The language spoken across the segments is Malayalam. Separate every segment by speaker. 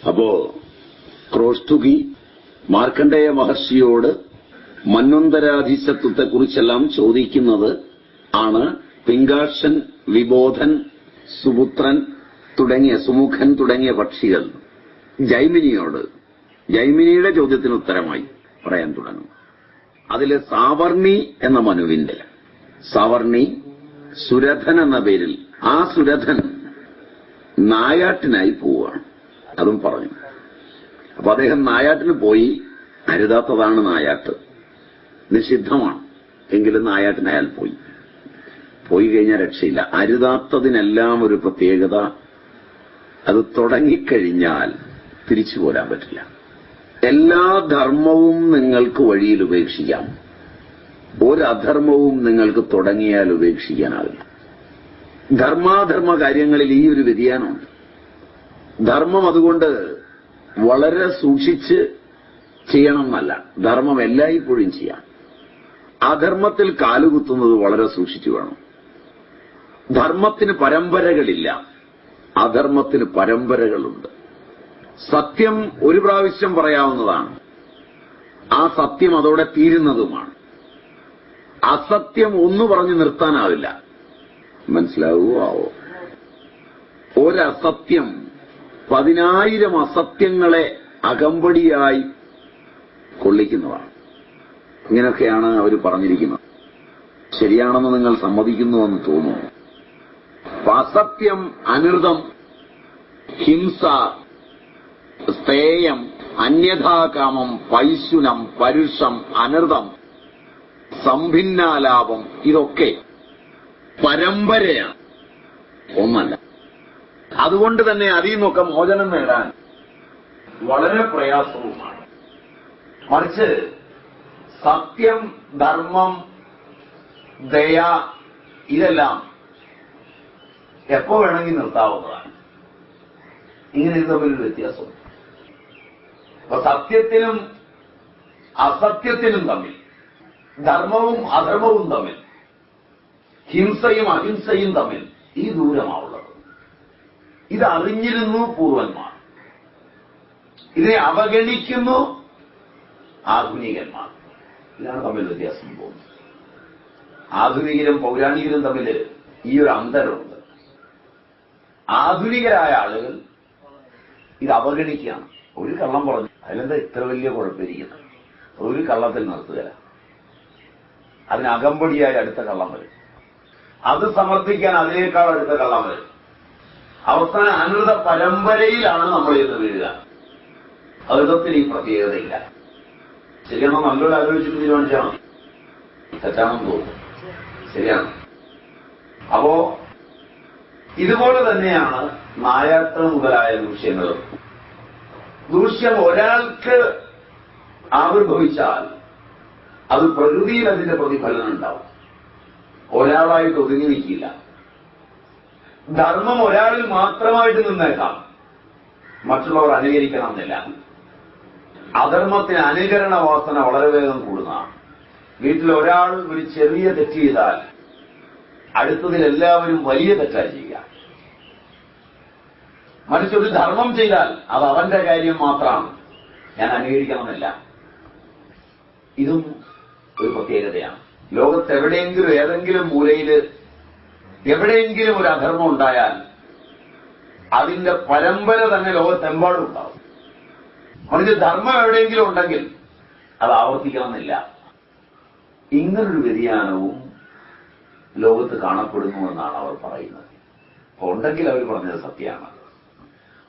Speaker 1: അപ്പോ ക്രോഷ്ടുകി മാർക്കണ്ഡേയ മഹർഷിയോട് മന്വന്തരാധീശത്വത്തെക്കുറിച്ചെല്ലാം ചോദിക്കുന്നത് ആണ് പിങ്കാക്ഷൻ, വിബോധൻ, സുപുത്രൻ സുമുഖൻ തുടങ്ങിയ പക്ഷികൾ ജൈമിനിയുടെ ചോദ്യത്തിന് ഉത്തരമായി പറയാൻ തുടങ്ങും. അതിലെ സാവർണി എന്ന മനുവിന്റെ സാവർണി സുരഥൻ എന്ന പേരിൽ ആ സുരഥൻ നായാട്ടിനായി പോവുകയാണ്. അതും പറഞ്ഞു. അപ്പൊ അദ്ദേഹം നായാട്ടിന് പോയി. അരുതാത്തതാണ് നായാട്ട്, നിഷിദ്ധമാണ്. എങ്കിലും നായാട്ടിന് അയാൾ പോയി കഴിഞ്ഞാൽ രക്ഷയില്ല. അരുതാത്തതിനെല്ലാം ഒരു പ്രത്യേകത, അത് തുടങ്ങിക്കഴിഞ്ഞാൽ തിരിച്ചു പോരാൻ പറ്റില്ല. എല്ലാ ധർമ്മവും നിങ്ങൾക്ക് വഴിയിൽ ഉപേക്ഷിക്കാം, ഒരധർമ്മവും നിങ്ങൾക്ക് തുടങ്ങിയാൽ ഉപേക്ഷിക്കാനാവില്ല. ധർമാധർമ്മ കാര്യങ്ങളിൽ ഈ ഒരു വ്യതിയാനമുണ്ട്. ധർമ്മം അതുകൊണ്ട് വളരെ സൂക്ഷിച്ച് ചെയ്യണം എന്നല്ല, ധർമ്മം എല്ലായ്പ്പോഴും ചെയ്യാം. അധർമ്മത്തിൽ കാലുകുത്തുന്നത് വളരെ സൂക്ഷിച്ചു വേണം. ധർമ്മത്തിന് പരമ്പരകളില്ല, അധർമ്മത്തിന് പരമ്പരകളുണ്ട്. സത്യം ഒരു പ്രാവശ്യം പറയാവുന്നതാണ്, ആ സത്യം അതോടെ തീരുന്നതുമാണ്. അസത്യം ഒന്നു പറഞ്ഞു നിർത്താനാവില്ല. മനസ്സിലാവുമോ? ഒരസത്യം 10,000 അസത്യങ്ങളെ അകമ്പടിയായി കൊള്ളിക്കുന്നതാണ്. ഇങ്ങനെയൊക്കെയാണ് അവർ പറഞ്ഞിരിക്കുന്നത്. ശരിയാണെന്ന് നിങ്ങൾ സമ്മതിക്കുന്നുവെന്ന് തോന്നുന്നു. അസത്യം, അനൃതം, ഹിംസ, സ്തേയം, അന്യഥാകാമം, പൈശുനം, പരുഷം, അനൃതം, സംഭിന്നാലാപം, ഇതൊക്കെ പരമ്പരയാണ്, ഒന്നല്ല. അതുകൊണ്ട് തന്നെ അതിൽ നിന്നൊക്കെ മോചനം നേടാൻ വളരെ പ്രയാസവുമാണ്. മറിച്ച് സത്യം, ധർമ്മം, ദയ, ഇതെല്ലാം എപ്പോ വേണമെങ്കിൽ നിർത്താവുന്നതാണ്. ഇങ്ങനെ തമ്മിലൊരു വ്യത്യാസമുണ്ട്. അപ്പൊ സത്യത്തിനും അസത്യത്തിനും തമ്മിൽ, ധർമ്മവും അധർമ്മവും തമ്മിൽ, ഹിംസയും അഹിംസയും തമ്മിൽ ഈ ദൂരമാവുള്ളത്. ഇതറിഞ്ഞിരുന്നു പൂർവന്മാർ, ഇതിനെ അവഗണിക്കുന്നു ആധുനികന്മാർ. ഇതാണ് തമ്മിൽ വ്യത്യാസം പോകുന്നത്. ആധുനികരും പൗരാണികരും തമ്മിൽ ഈ ഒരു അന്തരമുണ്ട്. ആധുനികരായ ആളുകൾ ഇത് അവഗണിക്കുകയാണ്. ഒരു കള്ളം പറഞ്ഞു, അതിലെന്താ ഇത്ര വലിയ കുഴപ്പമിരിക്കുന്നത്? ഒരു കള്ളത്തിൽ നിർത്തുകയില്ല, അതിന് അകമ്പടിയായി അടുത്ത കള്ളം വരും. അത് സമർത്ഥിക്കാൻ അതിനേക്കാൾ അടുത്ത കള്ളം വരും. അവസാന അനൃത പരമ്പരയിലാണ് നമ്മൾ ഇന്ന് വീഴുക. അനൃതത്തിന് ഈ പ്രത്യേകതയില്ല. ശരിയാണോ? നല്ലൊരു ആലോചിച്ചിട്ട് തീരുമാനിച്ചാൽ മതി. തെറ്റാണെന്ന് തോന്നുന്നു. ശരിയാണ്. അപ്പോ ഇതുപോലെ തന്നെയാണ് നായാട്ട് മുതലായ ദൃശ്യങ്ങളും. ദൃശ്യം ഒരാൾക്ക് ആവിർഭവിച്ചാൽ അത് പ്രകൃതിയിൽ അതിന്റെ പ്രതിഫലനം ഉണ്ടാവും. ഒരാളായിട്ട് ഒതുങ്ങി നിൽക്കില്ല. ധർമ്മം ഒരാളിൽ മാത്രമായിട്ട് നിന്നേക്കാം, മറ്റുള്ളവർ അനുകരിക്കണം എന്നില്ല. അധർമ്മത്തിന് അനുകരണ വാസന വളരെ വേഗം കൂടുന്നതാണ്. വീട്ടിൽ ഒരാൾ ഒരു ചെറിയ തെറ്റ് ചെയ്താൽ അടുത്തതിൽ എല്ലാവരും വലിയ തെറ്റായി ചെയ്യുക. മറിച്ചൊരു ധർമ്മം ചെയ്താൽ അത് അവന്റെ കാര്യം മാത്രമാണ്, ഞാൻ അനുകരിക്കണമെന്നില്ല. ഇതും ഒരു പ്രത്യേകതയാണ്. ലോകത്ത് എവിടെയെങ്കിലും ഏതെങ്കിലും മൂലയിൽ എവിടെയെങ്കിലും ഒരു അധർമ്മം ഉണ്ടായാൽ അതിന്റെ പരമ്പര തന്നെ ലോകത്തെമ്പാടും ഉണ്ടാവും. മറിച്ച് ധർമ്മം എവിടെയെങ്കിലും ഉണ്ടെങ്കിൽ അത് ആവർത്തിക്കണമെന്നില്ല. ഇങ്ങനൊരു വ്യതിയാനവും ലോകത്ത് കാണപ്പെടുന്നുവെന്നാണ് അവർ പറയുന്നത്. ഉണ്ടെങ്കിൽ അവർ പറഞ്ഞത് സത്യമാണ്.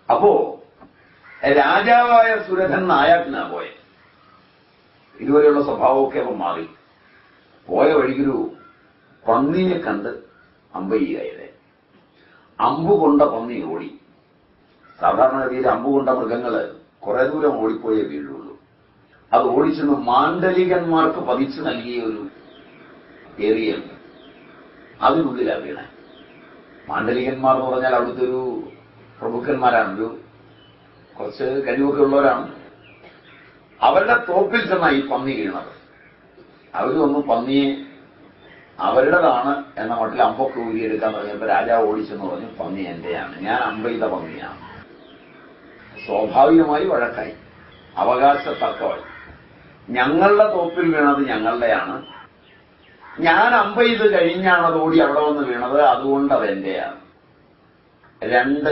Speaker 1: അപ്പോ രാജാവായ സുരഥൻ നായാട്ടിനാ പോയെ. ഇതുവരെയുള്ള സ്വഭാവമൊക്കെ അവൻ മാറി. പോയ വഴിക്കൊരു പന്നിയെ കണ്ട് അമ്പയ്യായത്. അമ്പുകൊണ്ട പന്നി ഓടി. സാധാരണഗതിയിൽ അമ്പുകൊണ്ട മൃഗങ്ങള് കുറെ ദൂരം ഓടിപ്പോയേ വീഴുള്ളൂ. അത് ഓടിച്ചെന്ന് മാണ്ഡലികന്മാർക്ക് പതിച്ചു നൽകിയ ഒരു ഏരിയയുണ്ട്, അതിനുള്ളിലാണ് വീണേ. മാണ്ഡലികന്മാർ എന്ന് പറഞ്ഞാൽ അവിടുത്തെ ഒരു പ്രഭുക്കന്മാരാണ്, ഒരു കുറച്ച് കഴിവൊക്കെ ഉള്ളവരാണ്. അവരുടെ തോപ്പിൽ ചെന്നാണ് ഈ പന്നി വീണത്. അവർ വന്നു പന്നിയെ അവരുടേതാണ് എന്ന മട്ടിൽ അമ്പൊക്കെ ഊരിയെടുക്കാൻ പറഞ്ഞപ്പോൾ രാജാവ് ഓടിച്ചെന്ന് പറഞ്ഞു, പന്നി എന്റെയാണ്, ഞാൻ അമ്പെയ്ത പന്നിയാണ്. സ്വാഭാവികമായി വഴക്കായി, അവകാശ തർക്കമായി. ഞങ്ങളുടെ തോപ്പിൽ വീണത് ഞങ്ങളുടെയാണ്, ഞാൻ അമ്പ ചെയ്ത് കഴിഞ്ഞാണ് അത് ഓടി അവിടെ വന്ന് വീണത്, അതുകൊണ്ട് അതെന്റെയാണ്. രണ്ട്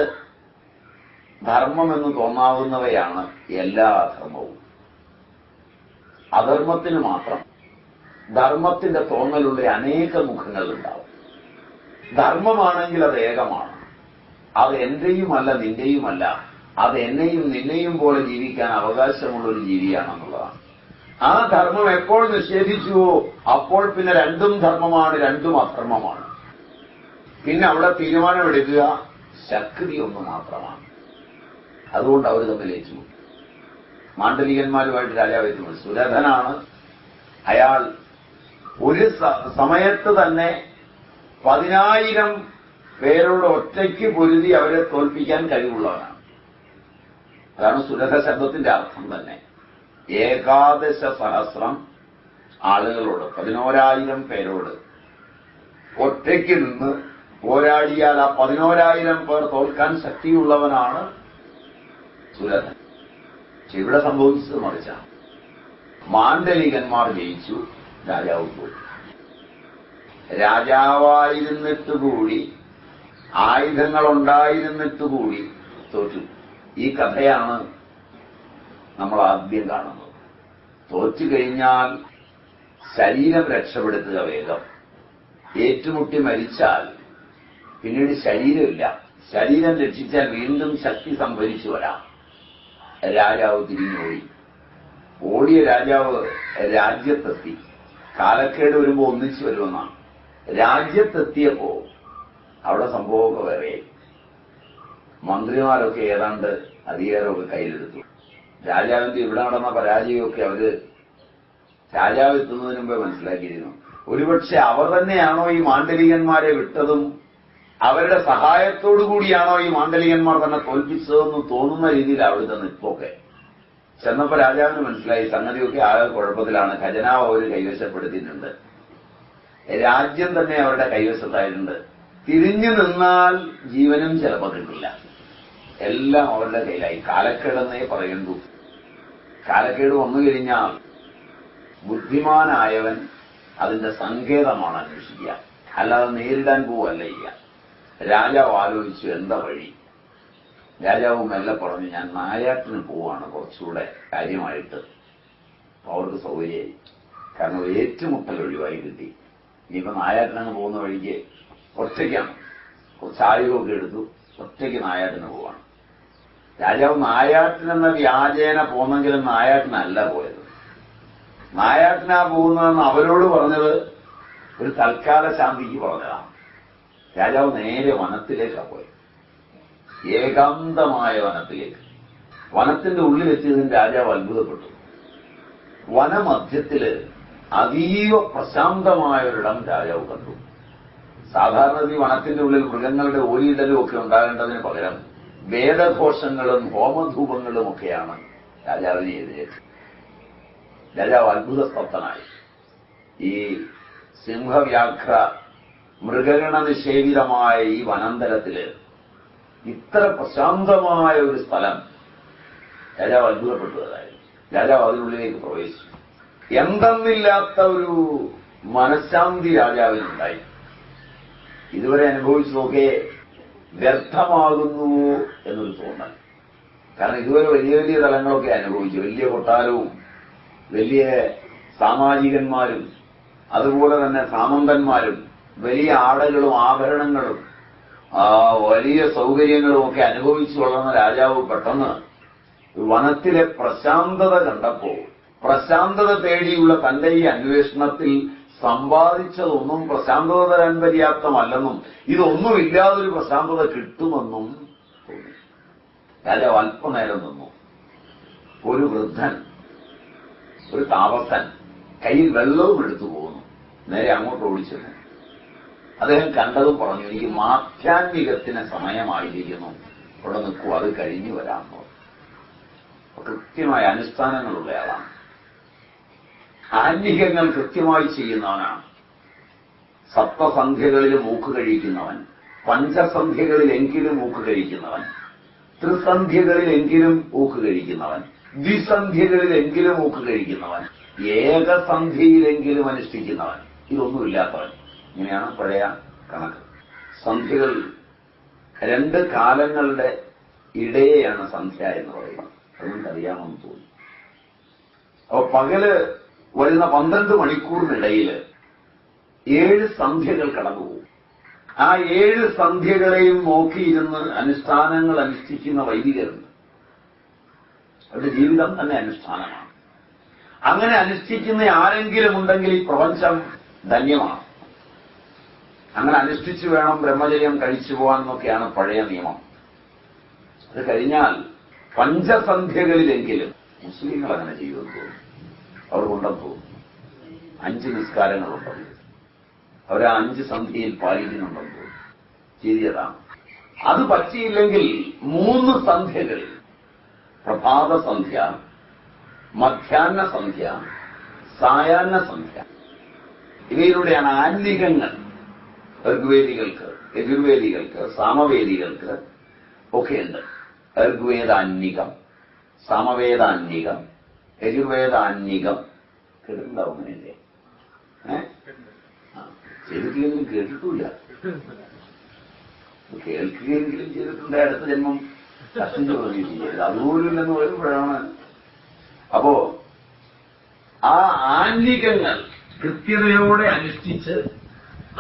Speaker 1: ധർമ്മമെന്ന് തോന്നാവുന്നവയാണ് എല്ലാ അധർമ്മവും. അധർമ്മത്തിന് മാത്രം ധർമ്മത്തിന്റെ തോന്നലുള്ള അനേക മുഖങ്ങളുണ്ടാവും. ധർമ്മമാണെങ്കിൽ അത് ഏകമാണ്, അത് എന്റെയുമല്ല നിന്റെയുമല്ല, അത് എന്നെയും നിന്നെയും പോലെ ജീവിക്കാൻ അവകാശമുള്ളൊരു ജീവിയാണെന്നുള്ളതാണ്. ആ ധർമ്മം എപ്പോൾ നിഷേധിച്ചുവോ അപ്പോൾ പിന്നെ രണ്ടും ധർമ്മമാണ്, രണ്ടും അധർമ്മമാണ്. പിന്നെ അവിടെ തീരുമാനമെടുക്കുക ശക്തി ഒന്ന് മാത്രമാണ്. അതുകൊണ്ട് അവർ തമ്മിൽ ഏറ്റുമുട്ടി. മാണ്ഡലികന്മാരുമായിട്ട് രാജാവ് ഏറ്റുമുട്ടി. സുരഥനാണ് അയാൾ. ഒരു സമയത്ത് തന്നെ 10,000 പേരോട് ഒറ്റയ്ക്ക് പൊരുതി അവരെ തോൽപ്പിക്കാൻ കഴിവുള്ളവനാണ്. അതാണ് സുരഥ ശബ്ദത്തിന്റെ അർത്ഥം തന്നെ. 11,000 ആളുകളോട്, 11,000 പേരോട് ഒറ്റയ്ക്ക് നിന്ന് പോരാടിയാൽ ആ 11,000 പേർ തോൽക്കാൻ ശക്തിയുള്ളവനാണ് സുരഥൻ. പക്ഷെ ഇവിടെ സംഭവിച്ചത് മറിച്ചാണ്. മാണ്ഡലികന്മാർ ജയിച്ചു, രാജാവ് പോയി. രാജാവായിരുന്നിട്ടുകൂടി, ആയുധങ്ങളുണ്ടായിരുന്നിട്ടുകൂടി തോറ്റു. ഈ കഥയാണ് നമ്മൾ ആദ്യം കാണുന്നത്. തോറ്റു കഴിഞ്ഞാൽ ശരീരം രക്ഷപ്പെടുത്തുക വേഗം. ഏറ്റുമുട്ടി മരിച്ചാൽ പിന്നീട് ശരീരമില്ല. ശരീരം രക്ഷിച്ചാൽ വീണ്ടും ശക്തി സംഭരിച്ചു വരാം. രാജാവ് തിരിഞ്ഞുപോയി. ഓടിയ രാജാവ് രാജ്യത്തെത്തി. കാലക്കേട് വരുമ്പോ ഒന്നിച്ചു വരുമെന്നാണ്. രാജ്യത്തെത്തിയപ്പോ അവിടെ സംഭവമൊക്കെ വേറെ. മന്ത്രിമാരൊക്കെ ഏതാണ്ട് അധികാരമൊക്കെ കയ്യിലെടുത്തു. രാജാവിന്റെ ഇവിടെ നടന്ന പരാജയമൊക്കെ അവര് രാജാവ് എത്തുന്നതിന് മുമ്പേ മനസ്സിലാക്കിയിരുന്നു. ഒരുപക്ഷെ അവർ തന്നെയാണോ ഈ മാണ്ഡലികന്മാരെ വിട്ടതും അവരുടെ സഹായത്തോടുകൂടിയാണോ ഈ മാണ്ഡലികന്മാർ തന്നെ തോൽപ്പിച്ചതെന്ന് തോന്നുന്ന രീതിയിൽ അവിടുത്തെ നിൽപ്പൊക്കെ. ചെന്നപ്പോ രാജാവിന് മനസ്സിലായി സംഗതിയൊക്കെ ആകെ കുഴപ്പത്തിലാണ്. ഖജനാവ് അവർ കൈവശപ്പെടുത്തിയിട്ടുണ്ട്, രാജ്യം തന്നെ അവരുടെ കൈവശത്തായിട്ടുണ്ട്. തിരിഞ്ഞു നിന്നാൽ ജീവനും ചിലപ്പോൾ കിട്ടില്ല. എല്ലാം അവരുടെ കയ്യിലായി. കാലക്കേടെന്നേ പറയണ്ടു. കാലക്കേട് വന്നു കഴിഞ്ഞാൽ ബുദ്ധിമാനായവൻ അതിന്റെ സങ്കേതമാണ് അന്വേഷിക്കുക, അല്ലാതെ നേരിടാൻ പോവല്ല ചെയ്യുക. രാജാവ് ആലോചിച്ചു എന്താ വഴി. രാജാവ് മെല്ലെ പറഞ്ഞു, ഞാൻ നായാട്ടിന് പോവാണ്, കുറച്ചുകൂടെ കാര്യമായിട്ട്. അവർക്ക് സൗകര്യമായി. കാരണം ഏറ്റുമുട്ടൽ ഒഴിവായി കിട്ടി. ഇനിയിപ്പോ നായാട്ടിനങ്ങ് പോകുന്ന വഴിക്ക് ഒറ്റയ്ക്കാണ്. കുറച്ച് ആയുധമൊക്കെ എടുത്തു ഒറ്റയ്ക്ക് നായാട്ടിന് പോവാണ്. രാജാവ് നായാട്ടിനെന്ന വ്യാജേന പോന്നെങ്കിലും നായാട്ടിനല്ല പോയത്. നായാട്ടിനാ പോകുന്നതെന്ന് അവരോട് പറഞ്ഞത് ഒരു തൽക്കാല ശാന്തിക്ക് പറഞ്ഞതാണ്. രാജാവ് നേരെ വനത്തിലേക്കാണ് പോയത്. ഏകാന്തമായ വനത്തിലേക്ക്. വനത്തിന്റെ ഉള്ളിലെത്തിയതിന് രാജാവ് അത്ഭുതപ്പെട്ടു. വനമധ്യത്തില് അതീവ പ്രശാന്തമായ ഒരിടം രാജാവ് കണ്ടു. സാധാരണ ഈ വനത്തിന്റെ ഉള്ളിൽ മൃഗങ്ങളുടെ ഓരിയിടലും ഒക്കെ ഉണ്ടാകേണ്ടതിന് പകരം വേദഘോഷങ്ങളും ഹോമധൂപങ്ങളും ഒക്കെയാണ് രാജാവിനെ എതിരേറ്റത്. രാജാവ് അത്ഭുതസ്തബ്ധനായി. ഈ സിംഹവ്യാഘ്ര മൃഗഗണ നിഷേവിതമായ ഈ വനാന്തരത്തില് ഇത്ര പ്രശാന്തമായ ഒരു സ്ഥലം രാജാവ് അത്ഭുതപ്പെട്ടു. അതായത് രാജാവ് അതിനുള്ളിലേക്ക് പ്രവേശിച്ചു. എന്തെന്നില്ലാത്ത ഒരു മനഃശാന്തി രാജാവിനുണ്ടായി. ഇതുവരെ അനുഭവിച്ചതൊക്കെ വ്യർത്ഥമാകുന്നു എന്നൊരു തോന്നൽ. കാരണം ഇതുവരെ വലിയ വലിയ തലങ്ങളൊക്കെ അനുഭവിച്ചു. വലിയ കൊട്ടാരവും വലിയ സാമാജികന്മാരും അതുപോലെ തന്നെ സാമന്തന്മാരും വലിയ ആടകളും ആഭരണങ്ങളും വലിയ സൗകര്യങ്ങളും ഒക്കെ അനുഭവിച്ചു വളർന്ന രാജാവ് പെട്ടെന്ന് വനത്തിലെ പ്രശാന്തത കണ്ടപ്പോ പ്രശാന്തത തേടിയുള്ള തന്റെ ഈ അന്വേഷണത്തിൽ സമ്പാദിച്ചതൊന്നും പ്രശാന്തത തരാൻ പര്യാപ്തമല്ലെന്നും ഇതൊന്നുമില്ലാതൊരു പ്രശാന്തത കിട്ടുമെന്നും തോന്നി. രാജാവ് അല്പനേരം നിന്നു. ഒരു വൃദ്ധൻ, ഒരു താപസൻ കയ്യിൽ വെള്ളവും എടുത്തു പോകുന്നു. നേരെ അങ്ങോട്ട് ഓടിച്ചെന്നു. അദ്ദേഹം കണ്ടതും പറഞ്ഞു, എനിക്ക് മാധ്യാത്മികത്തിന് സമയമായിരിക്കുന്നു, ഇവിടെ നിൽക്കൂ, അത് കഴിഞ്ഞു വരാമെന്ന്. കൃത്യമായ അനുഷ്ഠാനങ്ങളുള്ളയാളാണ്. ആത്മീകങ്ങൾ കൃത്യമായി ചെയ്യുന്നവനാണ്. സപ്തസന്ധ്യകളിൽ മൂക്ക് കഴിക്കുന്നവൻ, പഞ്ചസന്ധ്യകളിലെങ്കിലും മൂക്ക് കഴിക്കുന്നവൻ, ത്രിസന്ധ്യകളിലെങ്കിലും ഊക്ക് കഴിക്കുന്നവൻ, ദ്വിസന്ധ്യകളിലെങ്കിലും ഊക്ക് കഴിക്കുന്നവൻ, ഏകസന്ധ്യയിലെങ്കിലും അനുഷ്ഠിക്കുന്നവൻ, ഇതൊന്നുമില്ലാത്തവൻ. ഇങ്ങനെയാണ് പഴയ കണക്ക്. സന്ധ്യകൾ 2 കാലങ്ങളുടെ ഇടയെയാണ് സന്ധ്യ എന്ന് പറയുന്നത്. അത് നമുക്കറിയാമെന്ന് തോന്നുന്നു. അപ്പൊ പകല് വരുന്ന 12 മണിക്കൂറിനിടയിൽ 7 സന്ധ്യകൾ കടന്നുപോകും. ആ 7 സന്ധ്യകളെയും നോക്കിയിരുന്ന് അനുഷ്ഠാനങ്ങൾ അനുഷ്ഠിക്കുന്ന വൈദികരുണ്ട്. അവരുടെ ജീവിതം തന്നെ അനുഷ്ഠാനമാണ്. അങ്ങനെ അനുഷ്ഠിക്കുന്ന ആരെങ്കിലും ഉണ്ടെങ്കിൽ ഈ പ്രപഞ്ചം ധന്യമാണ്. അങ്ങനെ അനുഷ്ഠിച്ചു വേണം ബ്രഹ്മചര്യം കഴിച്ചു പോകാനെന്നൊക്കെയാണ് പഴയ നിയമം. അത് കഴിഞ്ഞാൽ പഞ്ചസന്ധ്യകളിലെങ്കിലും മുസ്ലിങ്ങൾ അങ്ങനെ ചെയ്യുമെന്ന് തോന്നുന്നു. അവർ കൊണ്ടെന്ന് തോന്നുന്നു 5 നിസ്കാരങ്ങളുണ്ടെന്ന്. അവർ 5 സന്ധ്യയിൽ പാലിക്കുന്നുണ്ടെന്ന് തോന്നുന്നു. ചെയ്തതാണ്. അത് പറ്റിയില്ലെങ്കിൽ 3 സന്ധ്യകളിൽ, പ്രഭാത സന്ധ്യ, മധ്യാഹ്ന സന്ധ്യ, സായാഹ്ന സന്ധ്യ, ഇവയിലൂടെയാണ് ആന്തികങ്ങൾ ഋഗ്വേദികൾക്ക്, യജുർവേദികൾക്ക്, സാമവേദികൾക്ക് ഒക്കെയുണ്ട്. ഋഗ്വേദാന്നികം, സാമവേദാന്നികം, യജുർവേദാന്നികം. കേട്ടിട്ടുണ്ടാവും അങ്ങനെയല്ലേ? ചെയ്തിട്ടില്ലെങ്കിലും കേട്ടിട്ടില്ല. കേൾക്കുകയെങ്കിലും ചെയ്തിട്ടുണ്ട്. അടുത്ത ജന്മം കഷ്ടം തുടങ്ങിയിട്ടില്ല. അതുപോലില്ലെന്ന് വരുമ്പോഴാണ്. അപ്പോ ആ ആന്തികങ്ങൾ കൃത്യതയോടെ അനുഷ്ഠിച്ച്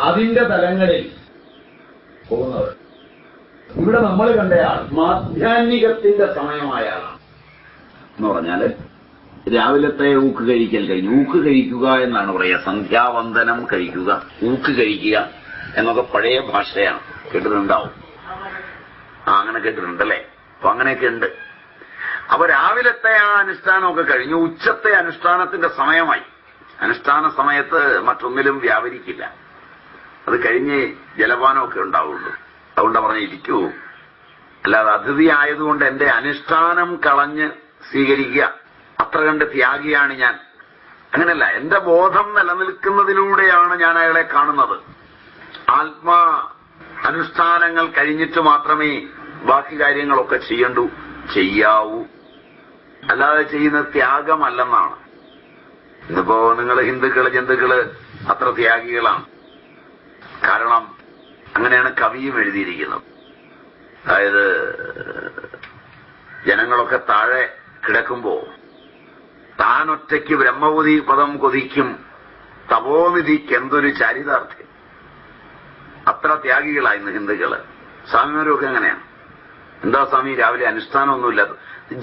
Speaker 1: അതിന്റെ തലങ്ങളിൽ പോകുന്നവർ. ഇവിടെ നമ്മൾ കണ്ടയാൾ മാധ്യാഹ്നികത്തിന്റെ സമയമായാണ് എന്ന് പറഞ്ഞാല് രാവിലത്തെ ഊക്ക് കഴിക്കൽ കഴിഞ്ഞു. ഊക്ക് കഴിക്കുക എന്നാണ് പറയുക. സന്ധ്യാവന്ദനം കഴിക്കുക, ഊക്ക് കഴിക്കുക എന്നൊക്കെ പഴയ ഭാഷയാണ്. കേട്ടിട്ടുണ്ടാവും. അങ്ങനെ കേട്ടിട്ടുണ്ടല്ലേ? അപ്പൊ അങ്ങനെയൊക്കെ ഉണ്ട്. അപ്പൊ രാവിലത്തെ ആ അനുഷ്ഠാനമൊക്കെ കഴിഞ്ഞു. ഉച്ചത്തെ അനുഷ്ഠാനത്തിന്റെ സമയമായി. അനുഷ്ഠാന സമയത്ത് മറ്റൊന്നിലും വ്യാപരിക്കില്ല. അത് കഴിഞ്ഞ് ജലപാനമൊക്കെ ഉണ്ടാവുള്ളൂ. അതുകൊണ്ടാ പറഞ്ഞ് ഇരിക്കൂ, അല്ലാതെ അതിഥി ആയതുകൊണ്ട് എന്റെ അനുഷ്ഠാനം കളഞ്ഞ് സ്വീകരിക്കുക, അത്ര കണ്ട് ത്യാഗിയാണ് ഞാൻ, അങ്ങനെയല്ല. എന്റെ ബോധം നിലനിൽക്കുന്നതിലൂടെയാണ് ഞാൻ അയാളെ കാണുന്നത്. ആത്മാ അനുഷ്ഠാനങ്ങൾ കഴിഞ്ഞിട്ട് മാത്രമേ ബാക്കി കാര്യങ്ങളൊക്കെ ചെയ്യാവൂ. അല്ലാതെ ചെയ്യുന്ന ത്യാഗമല്ലെന്നാണ്. ഇന്നിപ്പോ നിങ്ങൾ ജന്തുക്കള് അത്ര ത്യാഗികളാണ്. കാരണം അങ്ങനെയാണ് കവിയും എഴുതിയിരിക്കുന്നത്. അതായത് ജനങ്ങളൊക്കെ താഴെ കിടക്കുമ്പോ താനൊറ്റയ്ക്ക് ബ്രഹ്മപുതി പദം കൊതിക്കും തപോനിധിക്ക് എന്തൊരു ചരിതാർത്ഥ്യം. അത്ര ത്യാഗികളായിരുന്നു ഹിന്ദുക്കള്. സ്വാമിമാരൊക്കെ അങ്ങനെയാണ്. എന്താ സ്വാമി രാവിലെ അനുഷ്ഠാനമൊന്നുമില്ലാത്ത?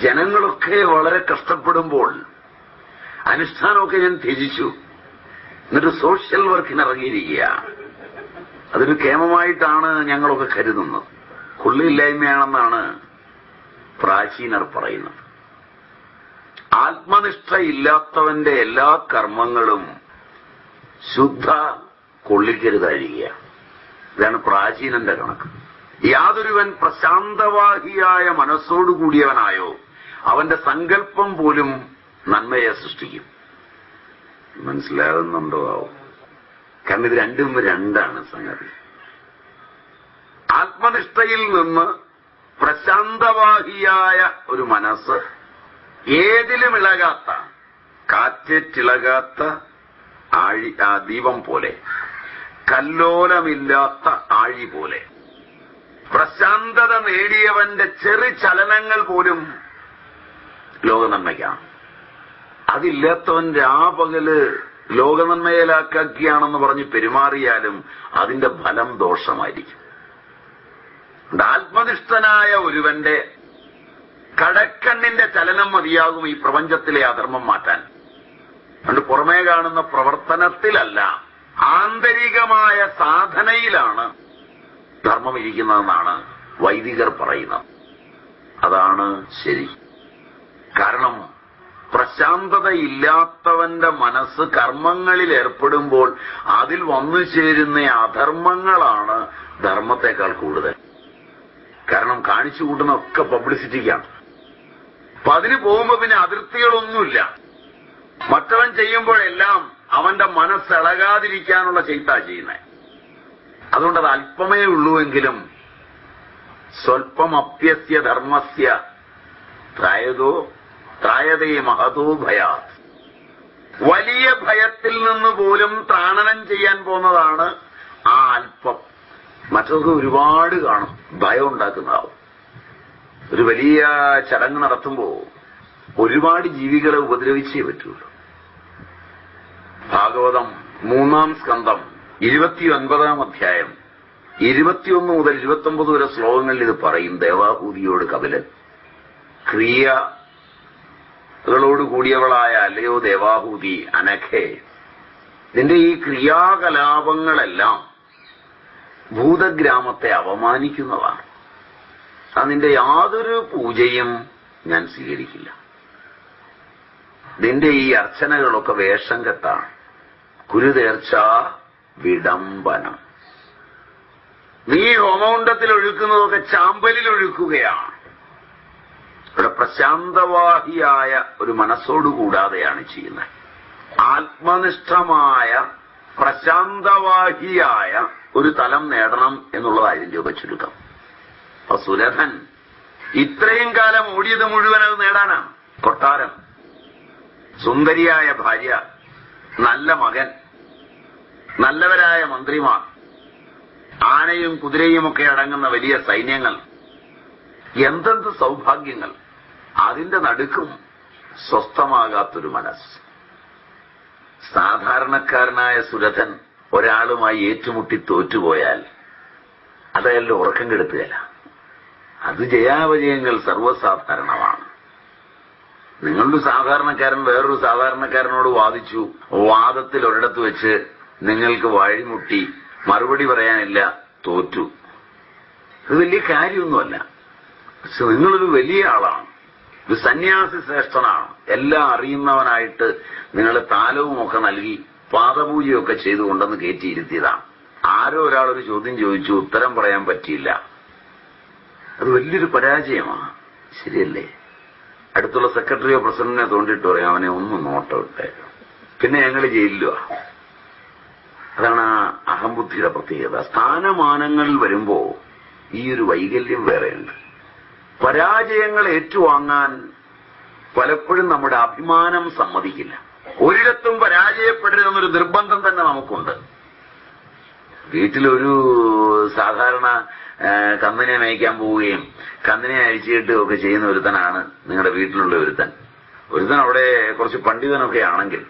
Speaker 1: ജനങ്ങളൊക്കെ വളരെ കഷ്ടപ്പെടുമ്പോൾ അനുഷ്ഠാനമൊക്കെ ഞാൻ ത്യജിച്ചു, എന്നിട്ട് സോഷ്യൽ വർക്കിന് ഇറങ്ങിയിരിക്കുക. അതൊരു കേമമായിട്ടാണ് ഞങ്ങളൊക്കെ കരുതുന്നത്. കൊള്ളിയില്ലായ്മയാണെന്നാണ് പ്രാചീനർ പറയുന്നത്. ആത്മനിഷ്ഠയില്ലാത്തവന്റെ എല്ലാ കർമ്മങ്ങളും ശുദ്ധ കൊള്ളിക്കരുതായിരിക്കുക. ഇതാണ് പ്രാചീനന്റെ കണക്ക്. യാതൊരുവൻ പ്രശാന്തവാഹിയായ മനസ്സോടുകൂടിയവനായോ അവന്റെ സങ്കല്പം പോലും നന്മയെ സൃഷ്ടിക്കും. മനസ്സിലാകുന്നുണ്ടോ? കാരണം ഇത് രണ്ടും രണ്ടാണ് സംഗതി. ആത്മനിഷ്ഠയിൽ നിന്ന് പ്രശാന്തവാഹിയായ ഒരു മനസ്സ്, ഏതിലും ഇളകാത്ത, കാറ്റേറ്റിളകാത്ത ദീപം പോലെ, കല്ലോലമില്ലാത്ത ആഴി പോലെ, പ്രശാന്തത നേടിയവന്റെ ചെറു ചലനങ്ങൾ പോലും ലോകനന്മയ്ക്കാണ്. അതില്ലാത്തവൻ രാപകല് ലോകനന്മയിലാക്കിയാണെന്ന് പറഞ്ഞ് പെരുമാറിയാലും അതിന്റെ ഫലം ദോഷമായിരിക്കും. ആത്മനിഷ്ഠനായ ഒരുവന്റെ കടക്കണ്ണിന്റെ ചലനം മതിയാകും ഈ പ്രപഞ്ചത്തിലെ അധർമ്മം മാറ്റാൻ. അതുകൊണ്ട് പുറമേ കാണുന്ന പ്രവർത്തനത്തിലല്ല, ആന്തരികമായ സാധനയിലാണ് ധർമ്മം ഇരിക്കുന്നതെന്നാണ് വൈദികർ പറയുന്നത്. അതാണ് ശരി. കാരണം പ്രശാന്തതയില്ലാത്തവന്റെ മനസ്സ് കർമ്മങ്ങളിൽ ഏർപ്പെടുമ്പോൾ അതിൽ വന്നു ചേരുന്ന അധർമ്മങ്ങളാണ് ധർമ്മത്തെക്കാൾ കൂടുതൽ. കാരണം കാണിച്ചു കൂട്ടുന്നതൊക്കെ പബ്ലിസിറ്റിക്കാണ്. അപ്പൊ അതിന് പോകുമ്പോ പിന്നെ അതിർത്തികളൊന്നുമില്ല. മറ്റവൻ ചെയ്യുമ്പോഴെല്ലാം അവന്റെ മനസ്സിളകാതിരിക്കാനുള്ള ചെയ്താ ചെയ്യുന്നത്. അതുകൊണ്ടത് അല്പമേ ഉള്ളൂവെങ്കിലും സ്വൽപമപ്യസ്യ ധർമ്മസ്യ ത്രായതേ മഹതോ ഭയാത്. വലിയ ഭയത്തിൽ നിന്ന് പോലും ത്രാണനം ചെയ്യാൻ പോകുന്നതാണ് ആ അല്പം. മറ്റൊക്കെ ഒരുപാട് കാണും, ഭയം ഉണ്ടാക്കുന്നതാവും. ഒരു വലിയ ചടങ്ങ് നടത്തുമ്പോ ഒരുപാട് ജീവികളെ ഉപദ്രവിച്ചേ പറ്റുള്ളൂ. ഭാഗവതം 3-ാം സ്കന്ധം 29-ാം അധ്യായം 21 മുതൽ 29 വരെ ശ്ലോകങ്ങളിൽ ഇത് പറയും. ദേവാഹൂതിയോട് കപിലൻ, ക്രിയകളോട് കൂടിയവളായ അല്ലയോ ദേവാഹൂതി അനഘേ, നിന്റെ ഈ ക്രിയാകലാപങ്ങളെല്ലാം ഭൂതഗ്രാമത്തെ അപമാനിക്കുന്നതാണ്. അത് നിന്റെ യാതൊരു പൂജയും ഞാൻ സ്വീകരിക്കില്ല. നിന്റെ ഈ അർച്ചനകളൊക്കെ വേഷം കെട്ടാണ്. കുരുതേർച്ച വിഡംബനം. നീ ഹോമകുണ്ഡത്തിൽ ഒഴുക്കുന്നതൊക്കെ ചാമ്പലിൽ ഒഴുക്കുകയാണ്. ഇവിടെ പ്രശാന്തവാഹിയായ ഒരു മനസ്സോടുകൂടാതെയാണ് ചെയ്യുന്നത്. ആത്മനിഷ്ഠമായ പ്രശാന്തവാഹിയായ ഒരു തലം നേടണം എന്നുള്ളത് അതിന്റെയൊക്കെ ചുരുക്കം. അപ്പൊ സുരഥൻ ഇത്രയും കാലം ഓടിയത് മുഴുവൻ അത് നേടാനാണ്. കൊട്ടാരം, സുന്ദരിയായ ഭാര്യ, നല്ല മകൻ, നല്ലവരായ മന്ത്രിമാർ, ആനയും കുതിരയുമൊക്കെ അടങ്ങുന്ന വലിയ സൈന്യങ്ങൾ, എന്തെന്ത് സൗഭാഗ്യങ്ങൾ. അതിന്റെ നടുക്കും സ്വസ്ഥമാകാത്തൊരു മനസ്സ്. സാധാരണക്കാരനായ സുരഥൻ ഒരാളുമായി ഏറ്റുമുട്ടി തോറ്റുപോയാൽ അതയാളുടെ ഉറക്കം കെടുത്തുകയില്ല. അത് ജയാപജയങ്ങൾ സർവ്വസാധാരണമാണ്. നിങ്ങളൊരു സാധാരണക്കാരൻ വേറൊരു സാധാരണക്കാരനോട് വാദിച്ചു, വാദത്തിൽ ഒരിടത്ത് വെച്ച് നിങ്ങൾക്ക് വഴിമുട്ടി, മറുപടി പറയാനില്ല, തോറ്റു. ഇത് വലിയ കാര്യമൊന്നുമല്ല. പക്ഷെ നിങ്ങളൊരു വലിയ ആളാണ്, ഒരു സന്യാസി ശ്രേഷ്ഠനാണ്, എല്ലാം അറിയുന്നവനായിട്ട് നിങ്ങൾ താലവുമൊക്കെ നൽകി പാദപൂജയൊക്കെ ചെയ്തുകൊണ്ടെന്ന് കയറ്റിയിരുത്തിയതാണ്. ആരോ ഒരാളൊരു ചോദ്യം ചോദിച്ചു, ഉത്തരം പറയാൻ പറ്റിയില്ല. അത് വലിയൊരു പരാജയമാണ്. ശരിയല്ലേ? അടുത്തുള്ള സെക്രട്ടറിയോ പ്രസിഡന്റിനെ തോണ്ടിട്ട് പറയും, അവനെ ഒന്ന് നോട്ടം ഇട്ടേ, പിന്നെ ഞങ്ങൾ ജയിലിലുവാ. അതാണ് അഹംബുദ്ധിയുടെ പ്രത്യേകത. സ്ഥാനമാനങ്ങളിൽ വരുമ്പോ ഈ ഒരു വൈകല്യം വേറെയുണ്ട്. പരാജയങ്ങൾ ഏറ്റുവാങ്ങാൻ പലപ്പോഴും നമ്മുടെ അഭിമാനം സമ്മതിക്കില്ല. ഒരിടത്തും പരാജയപ്പെടരുതെന്നൊരു നിർബന്ധം തന്നെ നമുക്കുണ്ട്. വീട്ടിലൊരു സാധാരണ കന്നിനെ മേയ്ക്കാൻ പോവുകയും കന്നിനെ അഴിച്ചുകെട്ടുകയും ഒക്കെ ചെയ്യുന്ന ഒരുത്തനാണ് നിങ്ങളുടെ വീട്ടിലുള്ള ഒരുത്തൻ. അവിടെ കുറച്ച് പണ്ഡിതനൊക്കെ ആണെങ്കിൽ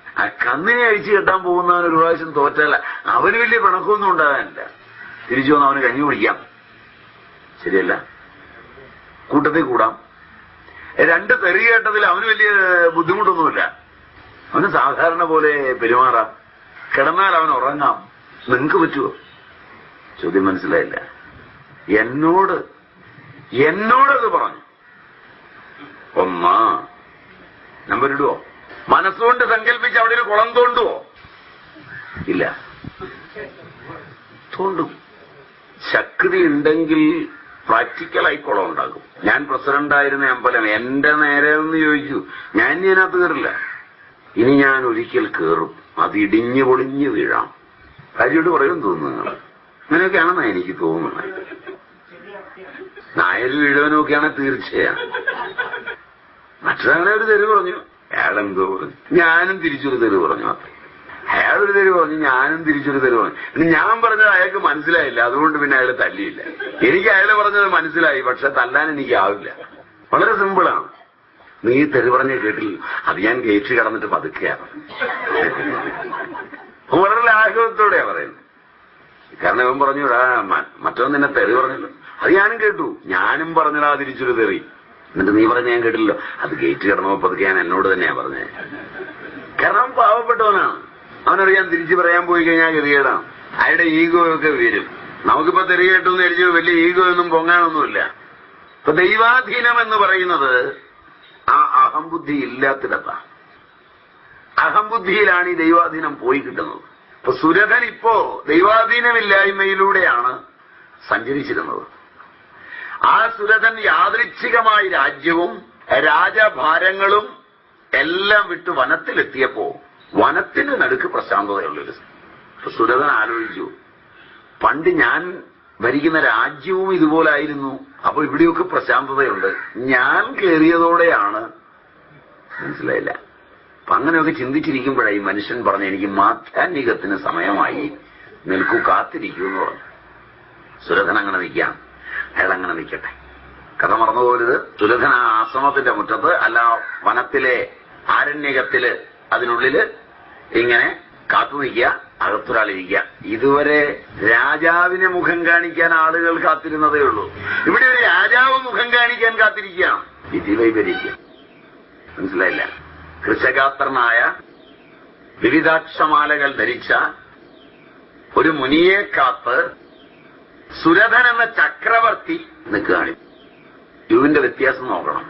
Speaker 1: ആ കന്നിനെ അഴിച്ചു കെട്ടാൻ പോകുന്നവൻ ഒരു പ്രാവശ്യം തോറ്റല്ല, അവന് വലിയ പിണക്കമൊന്നും ഉണ്ടാകാനില്ല. തിരിച്ചു വന്ന് അവന് കഞ്ഞി കുടിക്കാം, ശരിയല്ല? കൂട്ടത്തിൽ കൂടാം. രണ്ട് തെറി കേട്ടതിൽ അവന് വലിയ ബുദ്ധിമുട്ടൊന്നുമില്ല. അവന് സാധാരണ പോലെ പെരുമാറാം, കിടന്നാൽ അവൻ ഉറങ്ങാം. നിങ്ങൾക്ക് പറ്റുമോ? ചോദ്യം മനസ്സിലായില്ല. എന്നോടത് പറഞ്ഞു. ഒന്നാ നമ്പർ ഇടുവോ? മനസ്സുകൊണ്ട് സങ്കല്പിച്ച് അവിടെ ഒരു കുളം തോണ്ടുവോ? ഇല്ല, തോണ്ടും. ശക്തി ഉണ്ടെങ്കിൽ പ്രാക്ടിക്കലായി കുളം ഉണ്ടാകും. ഞാൻ പ്രസിഡന്റായിരുന്ന അമ്പലം എന്റെ നേരെ എന്ന് ചോദിച്ചു, ഞാൻ ഇതിനകത്ത് കയറില്ല. ഇനി ഞാൻ ഒരിക്കൽ കയറും, അത് ഇടിഞ്ഞു പൊളിഞ്ഞു വീഴാം. കാര്യോട് പറയും തോന്നുന്നു. അങ്ങനെയൊക്കെയാണെന്നാ എനിക്ക് തോന്നുന്നത്. നായർ വീഴവനൊക്കെയാണ് തീർച്ചയാണ്. മറ്റൊരാളെ ഒരു തെരുവ് പറഞ്ഞു, അയാളെന്തോ പറഞ്ഞു, ഞാനും തിരിച്ചൊരു തെരുവ് പറഞ്ഞു. അയാളൊരു തെരുവ് പറഞ്ഞു, ഞാനും തിരിച്ചൊരു തെരുവ് പറഞ്ഞു. പിന്നെ ഞാൻ പറഞ്ഞത് അയാൾക്ക് മനസ്സിലായില്ല, അതുകൊണ്ട് പിന്നെ അയാൾ തല്ലിയില്ല. എനിക്ക് അയാൾ പറഞ്ഞത് മനസ്സിലായി, പക്ഷെ തല്ലാൻ എനിക്കാവില്ല. വളരെ സിമ്പിളാണ്. നീ തെരുവ് പറഞ്ഞ കേട്ടില്ല, അത് ഞാൻ ഗേറ്റ് കടന്നിട്ട് പതുക്കെയാണ്. വളരെ ലാഘവത്തോടെയാ പറയുന്നത്. കാരണം ഇവൻ പറഞ്ഞു, മറ്റൊന്നും നിന്നെ തെറി പറഞ്ഞല്ലോ. അത് ഞാനും കേട്ടു, ഞാനും പറഞ്ഞതാ തിരിച്ചൊരു തെറി. എന്നിട്ട് നീ പറഞ്ഞ ഞാൻ കേട്ടില്ലല്ലോ. അത് ഗേറ്റ് കടന്നപ്പോ പതുക്കെ ഞാൻ എന്നോട് തന്നെയാ പറഞ്ഞേ. കാരണം പാവപ്പെട്ടവനാണ്, അവനറിയാൻ തിരിച്ചു പറയാൻ പോയി കഴിഞ്ഞാൽ ഗതികേടാണ്. അയാളുടെ ഈഗോ ഒക്കെ വരും. നമുക്കിപ്പോ തെറി കേട്ടെന്ന് എഴുതി വലിയ ഈഗോ ഒന്നും പൊങ്ങാനൊന്നുമില്ല. ഇപ്പൊ ദൈവാധീനം എന്ന് പറയുന്നത് ആ അഹംബുദ്ധി ഇല്ലാത്തിടത്താണ്. അഹംബുദ്ധിയിലാണ് ഈ ദൈവാധീനം പോയി കിട്ടുന്നത്. ഇപ്പൊ സുരഥൻ ഇപ്പോ ദൈവാധീനമില്ലായ്മയിലൂടെയാണ് സഞ്ചരിച്ചിരുന്നത്. ആ സുരഥൻ യാദൃച്ഛികമായി രാജ്യവും രാജഭാരങ്ങളും എല്ലാം വിട്ട് വനത്തിലെത്തിയപ്പോ വനത്തിന് നടുക്ക് പ്രശാന്തതയുള്ളൊരു സുരഥൻ ആലോചിച്ചു, പണ്ട് ഞാൻ ഭരിക്കുന്ന രാജ്യവും ഇതുപോലായിരുന്നു. അപ്പൊ ഇവിടെയൊക്കെ പ്രശാന്തതയുണ്ട്. ഞാൻ കയറിയതോടെയാണ്. മനസ്സിലായില്ല. അപ്പൊ അങ്ങനെയൊക്കെ ചിന്തിച്ചിരിക്കുമ്പോഴായി മനുഷ്യൻ പറഞ്ഞ എനിക്ക് മാധ്യാന്തികത്തിന് സമയമായി, നിൽക്കൂ, കാത്തിരിക്കൂ എന്ന് പറഞ്ഞു. സുരഥൻ അങ്ങനെ നിൽക്കാം. അയാൾ അങ്ങനെ നിൽക്കട്ടെ. കഥ മറന്നുപോകരുത്. സുരഥൻ ആ ആശ്രമത്തിന്റെ മുറ്റത്ത്, അല്ല വനത്തിലെ ആരണ്യകത്തില്, അതിനുള്ളില് ഇങ്ങനെ കാത്തു നിൽക്കുക, അകത്തൊരാളിരിക്കുക. ഇതുവരെ രാജാവിനെ മുഖം കാണിക്കാൻ ആളുകൾ കാത്തിരുന്നതേ ഉള്ളൂ. ഇവിടെ ഒരു രാജാവ് മുഖം കാണിക്കാൻ കാത്തിരിക്കുകയാണ്. വിധിവൈപരീത്യം. മനസ്സിലായില്ല. കൃശഗാത്രനായ വിവിധാക്ഷമാലകൾ ധരിച്ച ഒരു മുനിയെ കാത്ത് സുരഥൻ എന്ന ചക്രവർത്തി നിൽക്കുകയാണ്. ഇതിന്റെ വ്യത്യാസം നോക്കണം.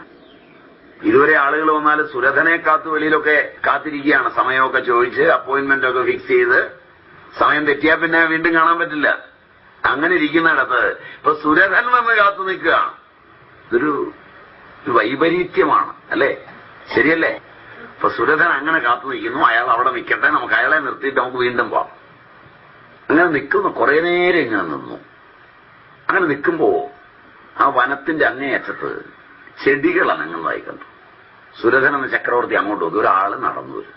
Speaker 1: ഇതുവരെ ആളുകൾ വന്നാൽ സുരഥനെ കാത്ത് വെളിയിലൊക്കെ കാത്തിരിക്കുകയാണ്. സമയമൊക്കെ ചോദിച്ച് അപ്പോയിന്റ്മെന്റ് ഒക്കെ ഫിക്സ് ചെയ്ത്, സമയം തെറ്റിയാൽ പിന്നെ വീണ്ടും കാണാൻ പറ്റില്ല. അങ്ങനെ ഇരിക്കുന്നിടത്ത് ഇപ്പൊ സുരഥൻ വന്ന് കാത്തു നിൽക്കുക. ഇതൊരു വൈപരീത്യമാണ് അല്ലേ? ശരിയല്ലേ? ഇപ്പൊ സുരഥൻ അങ്ങനെ കാത്തു നിൽക്കുന്നു. അയാൾ അവിടെ നിൽക്കട്ടെ, നമുക്ക് അയാളെ നിർത്തിയിട്ട് നമുക്ക് വീണ്ടും പോവാം. അങ്ങനെ നിൽക്കുന്നു. കുറെ നേരം ഇങ്ങനെ നിന്നു. അങ്ങനെ നിൽക്കുമ്പോ ആ വനത്തിന്റെ അങ്ങേയറ്റത്ത് ചെടികൾ അനങ്ങുന്നതായി കണ്ടു. സുരഥൻ എന്ന ചക്രവർത്തി അങ്ങോട്ട് നോക്കി. ഒരാള് നടന്നു വരും.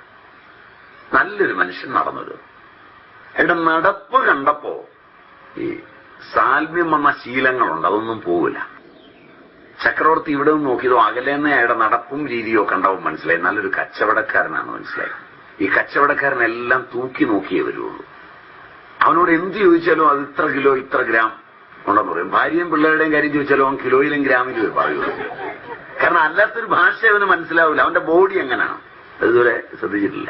Speaker 1: നല്ലൊരു മനുഷ്യൻ നടന്നു വരും. അയാളുടെ നടപ്പ് കണ്ടപ്പോ ഈ സാൽമ്യം വന്ന ശീലങ്ങളുണ്ട്, അതൊന്നും പോവില്ല. ചക്രവർത്തി ഇവിടെ നിന്ന് നോക്കിയതോ അകലെന്ന് അയാളുടെ നടപ്പും രീതിയോ കണ്ടവും മനസ്സിലായി. നല്ലൊരു കച്ചവടക്കാരനാണ് മനസ്സിലായി. ഈ കച്ചവടക്കാരനെല്ലാം തൂക്കി നോക്കിയേ വരുള്ളൂ. അവനോട് എന്ത് ചോദിച്ചാലും അത് ഇത്ര കിലോ ഇത്ര ഗ്രാം ഉണ്ടെന്ന് പറയും. ഭാര്യയും പിള്ളേരുടെയും കാര്യം ചോദിച്ചാലും അവൻ കിലോയിലും ഗ്രാമിലും പറയുള്ളൂ. കാരണം അല്ലാത്തൊരു ഭാഷ അവന് മനസ്സിലാവില്ല. അവന്റെ ബോഡി എങ്ങനെയാണ് അതുവരെ ശ്രദ്ധിച്ചിട്ടില്ല.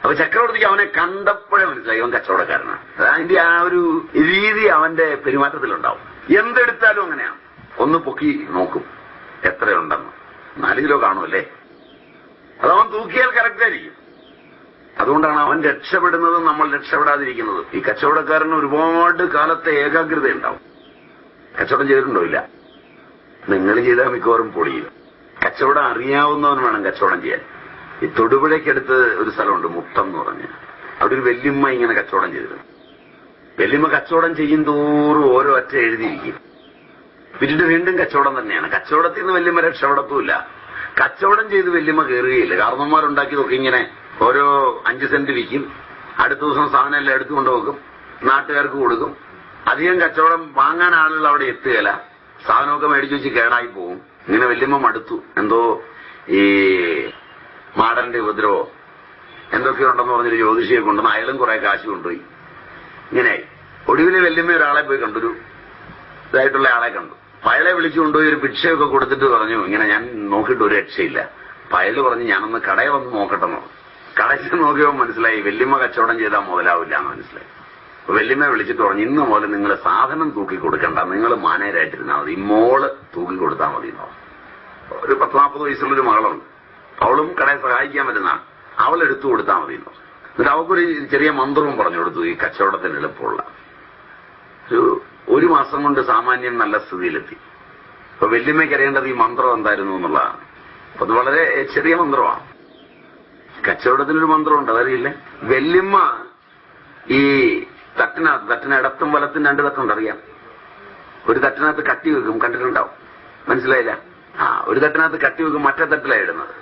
Speaker 1: അപ്പൊ ചക്രവർത്തിക്ക് അവനെ കണ്ടപ്പോഴേ മനസ്സിലായി അവൻ കച്ചവടക്കാരനാണ്. അതിന്റെ ആ ഒരു രീതി അവന്റെ പെരുമാറ്റത്തിലുണ്ടാവും. എന്തെടുത്താലും അങ്ങനെയാണ്. ഒന്ന് പൊക്കി നോക്കും എത്രയുണ്ടെന്ന്. 4 കിലോ കാണുമല്ലേ? അതവൻ തൂക്കിയാൽ കറക്റ്റായിരിക്കും. അതുകൊണ്ടാണ് അവൻ രക്ഷപ്പെടുന്നതും നമ്മൾ രക്ഷപ്പെടാതിരിക്കുന്നതും. ഈ കച്ചവടക്കാരന് ഒരുപാട് കാലത്തെ ഏകാഗ്രത ഉണ്ടാവും. കച്ചവടം ചെയ്തിട്ടുണ്ടോ? ഇല്ല. നിങ്ങൾ ചെയ്താൽ മിക്കവാറും പൊടിയും. കച്ചവടം അറിയാവുന്നവൻ വേണം കച്ചവടം ചെയ്യാൻ. ഈ തൊടുപുഴയ്ക്കടുത്ത് ഒരു സ്ഥലമുണ്ട്, മുട്ടം എന്ന് പറഞ്ഞ്. അവിടെ ഒരു വല്യമ്മ ഇങ്ങനെ കച്ചവടം ചെയ്തിരുന്നു. വല്യമ്മ കച്ചവടം ചെയ്യും തോറും ഓരോ ഒറ്റ എഴുതിയിരിക്കും. പിന്നീട് വീണ്ടും കച്ചവടം തന്നെയാണ്. കച്ചവടത്തിൽ നിന്ന് വല്യമ്മ രക്ഷപ്പെടത്തുമില്ല. കച്ചവടം ചെയ്ത് വല്യമ്മ കയറുകയില്ല. കാരണന്മാരുണ്ടാക്കിയതൊക്കെ ഇങ്ങനെ ഓരോ 5 സെന്റ് വിൽക്കും. അടുത്ത ദിവസം സാധനം എല്ലാം എടുത്തുകൊണ്ട് വെക്കും, നാട്ടുകാർക്ക് കൊടുക്കും. അധികം കച്ചവടം വാങ്ങാൻ ആളുകൾ അവിടെ എത്തുകയില്ല. സാധനമൊക്കെ മേടിച്ചു വെച്ച് കേടായി പോകും. ഇങ്ങനെ വല്യമ്മ മടുത്തു. എന്തോ ഈ മാടന്റെ ഉപദ്രവോ എന്തൊക്കെയുണ്ടെന്ന് പറഞ്ഞൊരു ജ്യോതിഷിയെ കൊണ്ടുവന്ന് അയാളും കുറെ കാശ് കൊണ്ടുപോയി. ഇങ്ങനെയായി. ഒടുവിലെ വല്യമ്മ ഒരാളെ പോയി കണ്ടൊരു ഇതായിട്ടുള്ള ആളെ കണ്ടു. അയാളെ വിളിച്ചു കൊണ്ടുപോയി ഒരു ഭിക്ഷയൊക്കെ കൊടുത്തിട്ട് പറഞ്ഞു, ഇങ്ങനെ ഞാൻ നോക്കിയിട്ട് ഒരു രക്ഷയില്ല. അയാള് പറഞ്ഞു ഞാനൊന്ന് കടയിൽ വന്ന് നോക്കട്ടെന്നോ. കടയിൽ നോക്കിയപ്പോൾ മനസ്സിലായി വല്യമ്മ കച്ചവടം ചെയ്താൽ മുതലാവില്ല എന്ന് മനസ്സിലായി. അപ്പൊ വല്യമ്മ വിളിച്ചിട്ട് പറഞ്ഞു, ഇന്ന് മുതൽ നിങ്ങൾ സാധനം തൂക്കി കൊടുക്കണ്ട, നിങ്ങൾ മാനേരായിട്ടിരുന്നാൽ മതി, മോള് തൂക്കി കൊടുത്താൽ മതി എന്നോ. ഒരു 10-40 വയസ്സുള്ളൊരു മകളുണ്ട്. അവളും കടയെ സഹായിക്കാൻ പറ്റുന്നതാണ്. അവൾ എടുത്തു കൊടുത്താൽ മതി എന്നോ. എന്നിട്ട് അവൾക്കൊരു ചെറിയ മന്ത്രവും പറഞ്ഞു കൊടുത്തു, ഈ കച്ചവടത്തിന് എളുപ്പമുള്ള. ഒരു മാസം കൊണ്ട് സാമാന്യം നല്ല സ്ഥിതിയിലെത്തി. അപ്പൊ വല്യമ്മയ്ക്ക് അറിയേണ്ടത് ഈ മന്ത്രം എന്തായിരുന്നു എന്നുള്ളതാണ്. അപ്പൊ അത് വളരെ ചെറിയ മന്ത്രമാണ്. കച്ചവടത്തിനൊരു മന്ത്രമുണ്ട്, അതറിയില്ലേ? വല്യമ്മ ഈ തട്ടിന് ഇടത്തും വലത്തും 2 തട്ടുണ്ട്, അറിയാം. ഒരു തട്ടിനകത്ത് കട്ടി വെക്കും, കണ്ടിട്ടുണ്ടാവും. മനസ്സിലായില്ല? ഒരു തട്ടിനകത്ത് കട്ടി വെക്കും, മറ്റേ തട്ടിലാണ് ഇടുന്നത്.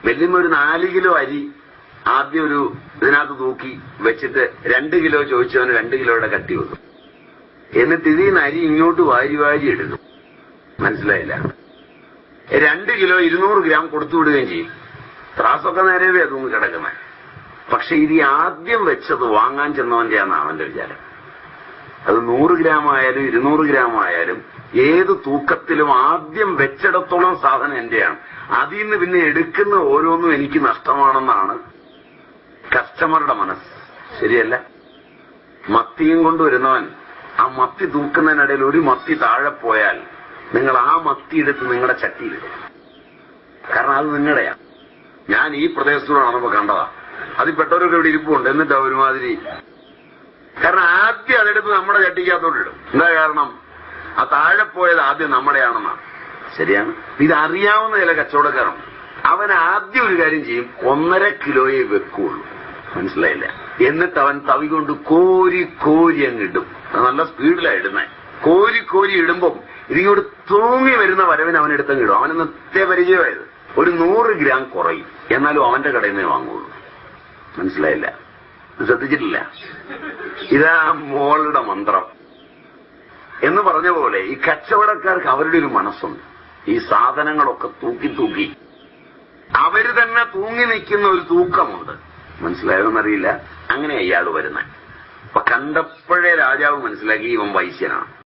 Speaker 1: വല്യമ്മ ഒരു 4 കിലോ അരി ആദ്യം ഒരു ഇതിനകത്ത് തൂക്കി വെച്ചിട്ട് 2 കിലോ ചോദിച്ചവന് 2 കിലോയുടെ കട്ടി വെക്കും. എന്നിട്ട് ഇതിന്ന് അരി ഇങ്ങോട്ട് വാരി എടുക്കും. മനസ്സിലായില്ല? 2 കിലോ 200 ഗ്രാം കൊടുത്തുവിടുകയും ചെയ്യും. ത്രാസൊക്കെ നേരവേ തൂങ്ങി കിടക്കുന്നത്. പക്ഷെ ഇത് ആദ്യം വെച്ചത് വാങ്ങാൻ ചെന്നവന്റെയാണ് അവന്റെ വിചാരം. അത് 100 ഗ്രാം ആയാലും 200 ഗ്രാം ആയാലും ഏത് തൂക്കത്തിലും ആദ്യം വെച്ചിടത്തോളം സാധനം എന്റെയാണ്. അതിൽ നിന്ന് പിന്നെ എടുക്കുന്ന ഓരോന്നും എനിക്ക് നഷ്ടമാണെന്നാണ് കസ്റ്റമറുടെ മനസ്സ്. ശരിയല്ല? മത്തിയും കൊണ്ടുവരുന്നവൻ ആ മത്തി തൂക്കുന്നതിനിടയിൽ ഒരു മത്തി താഴെ പോയാൽ നിങ്ങൾ ആ മത്തി എടുത്ത് നിങ്ങളുടെ ചട്ടിയിലിടും. കാരണം അത് നിങ്ങളുടെയാണ്. ഞാൻ ഈ പ്രദേശത്തൂടെ നടന്നപ്പോ കണ്ടതാ. അതിൽ പെട്ടവരൊക്കെ ഇവിടെ ഇരിപ്പുണ്ട്. എന്നിട്ടാ ഒരുമാതിരി. കാരണം ആദ്യം അതെടുത്ത് നമ്മുടെ ചട്ടിക്കകത്തോട്ട് ഇടും. എന്താ കാരണം? ആ താഴെ പോയത് ആദ്യം നമ്മുടെയാണെന്നാണ്. ശരിയാണ്? ഇതറിയാവുന്ന ചില കച്ചവടക്കാരുണ്ട്. അവൻ ആദ്യം ഒരു കാര്യം ചെയ്യും, 1.5 കിലോയെ വെക്കുള്ളൂ. മനസ്സിലായില്ല? എന്നിട്ട് അവൻ തവി കൊണ്ട് കോരി കോരി അങ്ങിടും. നല്ല സ്പീഡിലാണ് ഇടുന്നത്. കോരി കോരി ഇടുമ്പം ഇതിങ്ങോട്ട് തൂങ്ങി വരുന്ന വരവിന് അവനെടുത്തങ്ങ് ഇടും. അവന് നിത്യപരിചയമായത്. ഒരു 100 ഗ്രാം കുറയും, എന്നാലും അവന്റെ കടയിൽ നിന്നേ വാങ്ങുള്ളൂ. മനസ്സിലായില്ല? ശ്രദ്ധിച്ചിട്ടില്ല? ഇതാ മോളുടെ മന്ത്രം എന്ന് പറഞ്ഞ പോലെ ഈ കച്ചവടക്കാർക്ക് അവരുടെ ഒരു മനസ്സുണ്ട്. ഈ സാധനങ്ങളൊക്കെ തൂക്കി തൂക്കി അവര് തന്നെ തൂങ്ങി നിൽക്കുന്ന ഒരു തൂക്കമുണ്ട്. മനസ്സിലായോന്നറിയില്ല. അങ്ങനെ അയാൾ വരുന്നത്. അപ്പൊ കണ്ടപ്പോഴേ രാജാവ് മനസ്സിലാക്കി ഇവൻ വൈശ്യനാണ്.